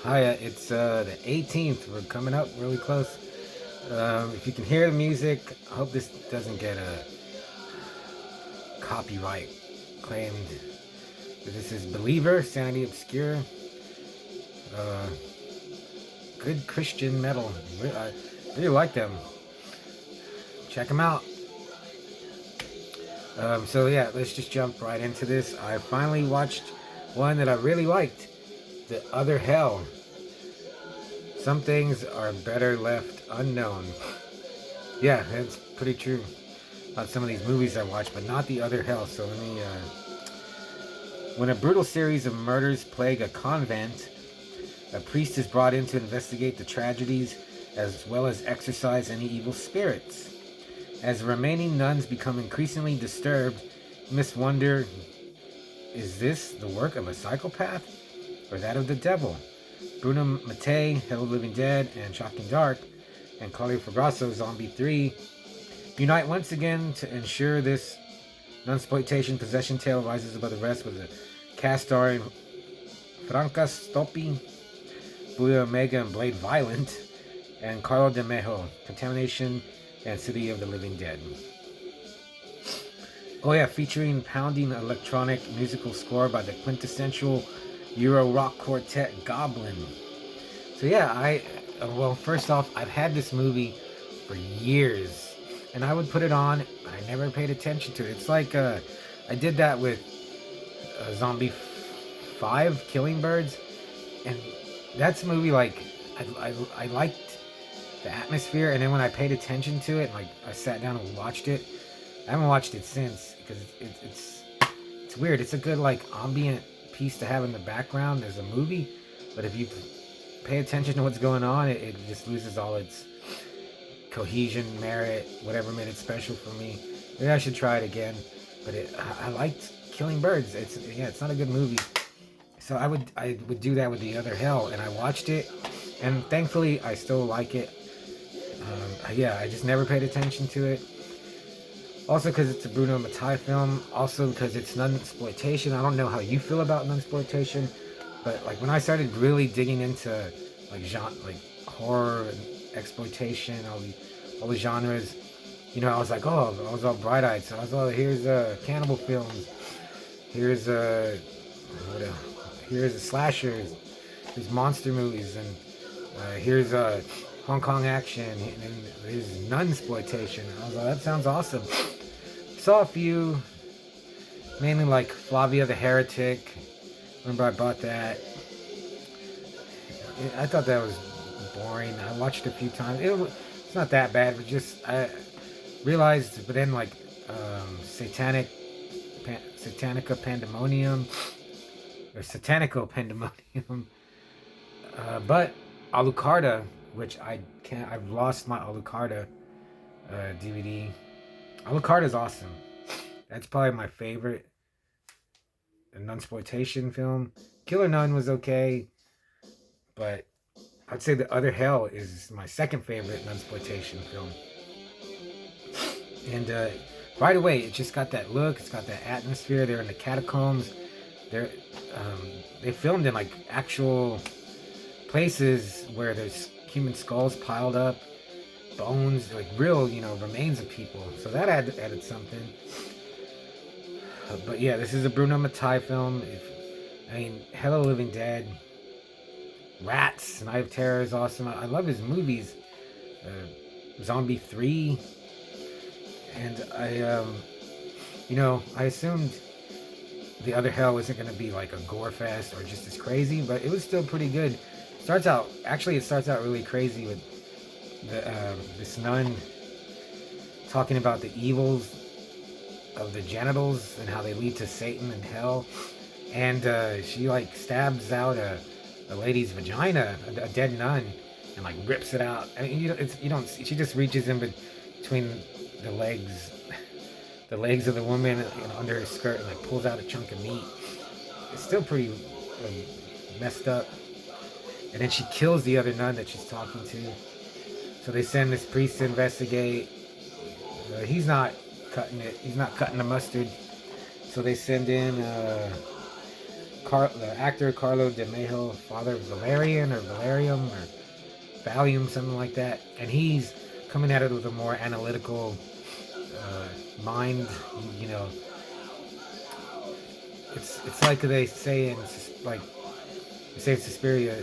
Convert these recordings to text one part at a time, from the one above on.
Hi, it's the 18th. We're coming up really close. If you can hear the music, I hope this doesn't get copyright claimed. This is Believer, Sanity Obscure. Uh, Good Christian metal. I really like them. Check them out. So yeah, let's just jump right into this. I finally watched one that I really liked, The Other Hell. Some things are better left unknown. Yeah, that's pretty true about some of these movies I watch, but not The Other Hell. So let me. When a brutal series of murders plague a convent, a priest is brought in to investigate the tragedies as well as exorcise any evil spirits. As the remaining nuns become increasingly disturbed, you must wonder, is this the work of a psychopath or that of the devil? Bruno Mattei, Hell of the Living Dead, and Shocking Dark, and Claudio Fragasso, Zombie 3, unite once again to ensure this nunsploitation possession tale rises above the rest with a cast starring Franca Stoppi, Blue Omega and Blade Violent, and Carlo De Mejo, Contamination and City of the Living Dead. Oh yeah, featuring pounding electronic musical score by the quintessential Euro rock quartet Goblin. So yeah, well, first off, I've had this movie for years, and I would put it on. I never paid attention to it. It's like I did that with Zombie 5, Killing Birds, and that's a movie like I liked the atmosphere, and then when I paid attention to it, like I sat down and watched it. I haven't watched it since because it's weird. It's a good like ambient piece to have in the background as a movie, but if you pay attention to what's going on, it just loses all its cohesion, merit, whatever made it special for me. Maybe I should try it again. But I liked Killing Birds. It's not a good movie. So I would do that with The Other Hell, and I watched it, and thankfully I still like it. Yeah, I just never paid attention to it. Also because it's a Bruno Mattei film. Also because it's nunsploitation. I don't know how you feel about nunsploitation, but like when I started really digging into like like horror and exploitation, all the genres, I was like, oh, I was all bright eyed. So I was all, here's cannibal films, here's what else? Here's slashers, here's monster movies, and here's Hong Kong action, and here's nunsploitation. I was like, that sounds awesome. Saw a few, mainly like Flavia the Heretic. Remember I bought that. I thought that was boring. I watched it a few times. It's not that bad, but just I realized, but then like Satanica Pandemonium or Satanico Pandemonium. But Alucarda, which I've lost my Alucarda DVD. Alucard is awesome. That's probably my favorite nunsploitation film. Killer Nun was okay, but I'd say The Other Hell is my second favorite nunsploitation film. And right away, it just got that look. It's got that atmosphere. They're in the catacombs. They're they filmed in like actual places where there's human skulls piled up, bones, like real, remains of people. So that added something. But yeah, this is a Bruno Mattei film. Hell of the Living Dead, Rats, Night of Terror is awesome. I love his movies. Zombie 3. And I assumed The Other Hell wasn't going to be like a gore fest or just as crazy, but it was still pretty good. It starts out really crazy with this nun talking about the evils of the genitals and how they lead to Satan and hell, and she like stabs out a lady's vagina, a dead nun, and like rips it out. I mean, you don't see, she just reaches in between the legs of the woman, under her skirt, and like pulls out a chunk of meat. It's still pretty messed up. And then she kills the other nun that she's talking to. So they send this priest to investigate. He's not cutting it. He's not cutting the mustard. So they send in the actor Carlo De Mejo, father Valerian or Valerium or Valium, something like that, and he's coming at it with a more analytical mind. You know, it's like they say in like they say in Suspiria,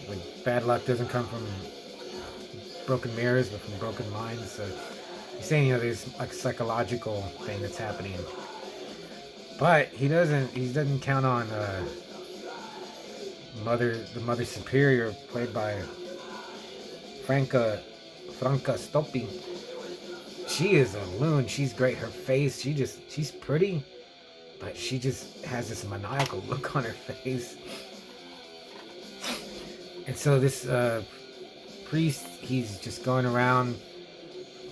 like bad luck doesn't come from broken mirrors, but from broken minds. So he's saying, you know, there's like a psychological thing that's happening, but he doesn't count on the mother superior, played by Franca Stoppi. She is a loon. She's great. Her face, she's pretty, but she just has this maniacal look on her face. And so this priest, he's just going around,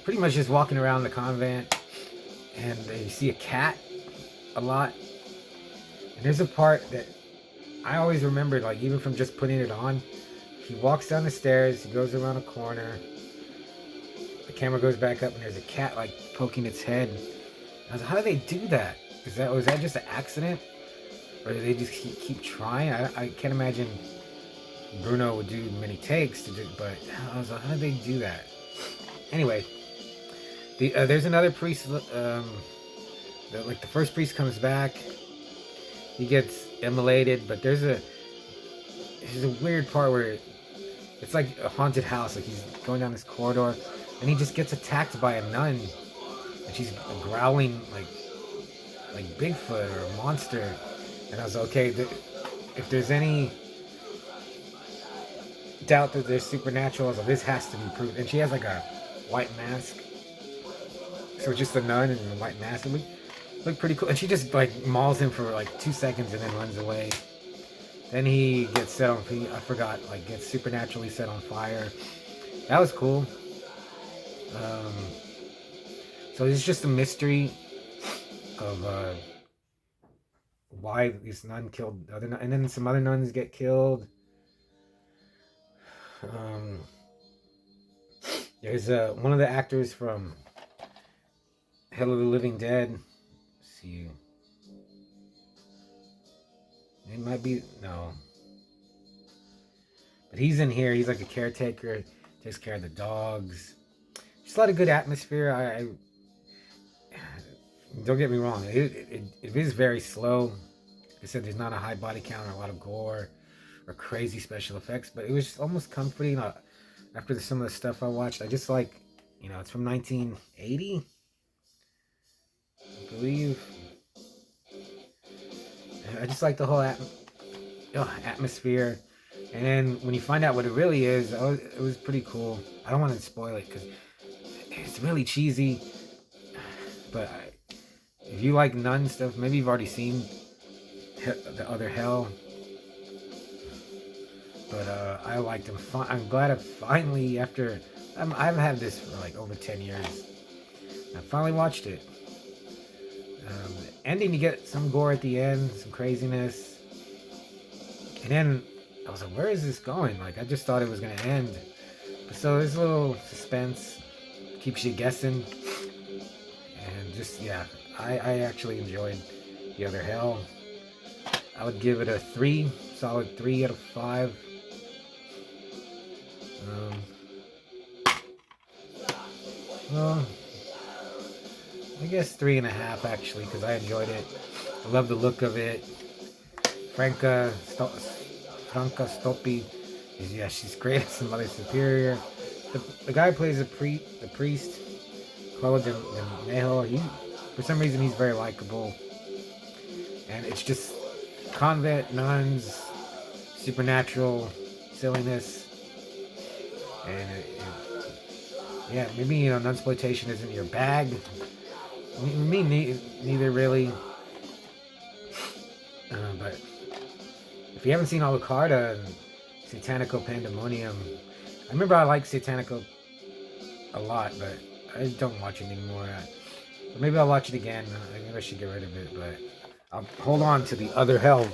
pretty much just walking around the convent, and you see a cat a lot. And there's a part that I always remembered, like even from just putting it on. He walks down the stairs, he goes around a corner, the camera goes back up, and there's a cat like poking its head. I was like, how do they do that? Was that just an accident? Or do they just keep trying? I can't imagine Bruno would do many takes to do, but I was like, how do they do that? Anyway, there's another priest, like the first priest comes back, he gets immolated, but there's a weird part where it's like a haunted house, like he's going down this corridor, and he just gets attacked by a nun, and she's growling like Bigfoot or a monster. And I was like, okay, if there's any doubt that there's supernatural, I was like, this has to be proved. And she has like a white mask, so it's just a nun in a white mask. It looked pretty cool, and she just like mauls him for like 2 seconds and then runs away. Then he gets set on, gets supernaturally set on fire. That was cool. So it's just a mystery of why this nun killed the other nun, and then some other nuns get killed. There's one of the actors from Hell of the Living Dead. Let's see, it might be no, but he's in here. He's like a caretaker, takes care of the dogs. Just a lot of good atmosphere. I don't get me wrong, it is very slow. Like I said, there's not a high body count or a lot of gore or crazy special effects, but it was almost comforting. After some of the stuff I watched, I just like, it's from 1980, I believe. I just like the whole atmosphere. And then when you find out what it really is, it was pretty cool. I don't want to spoil it because it's really cheesy. But if you like nun stuff, maybe you've already seen the other Hell. But I liked them. I'm glad I finally, I've had this for like over 10 years. I finally watched it. The ending, you get some gore at the end, some craziness. And then I was like, where is this going? Like, I just thought it was going to end. But so there's a little suspense, keeps you guessing. And just, yeah, I actually enjoyed the other Hell. I would give it a 3, solid 3 out of 5. Well, I guess 3.5 actually, because I enjoyed it. I love the look of it. Franca Stoppi, she's great as the Mother Superior. The guy who plays the priest, Carlo De Mejo, for some reason he's very likable. And it's just convent, nuns, supernatural silliness. And maybe nunsploitation isn't your bag. Me neither really. But if you haven't seen Alucarda and Satanico Pandemonium, I remember I liked Satanico a lot, but I don't watch it anymore. Maybe I'll watch it again. Maybe I should get rid of it, but I'll hold on to the other Hell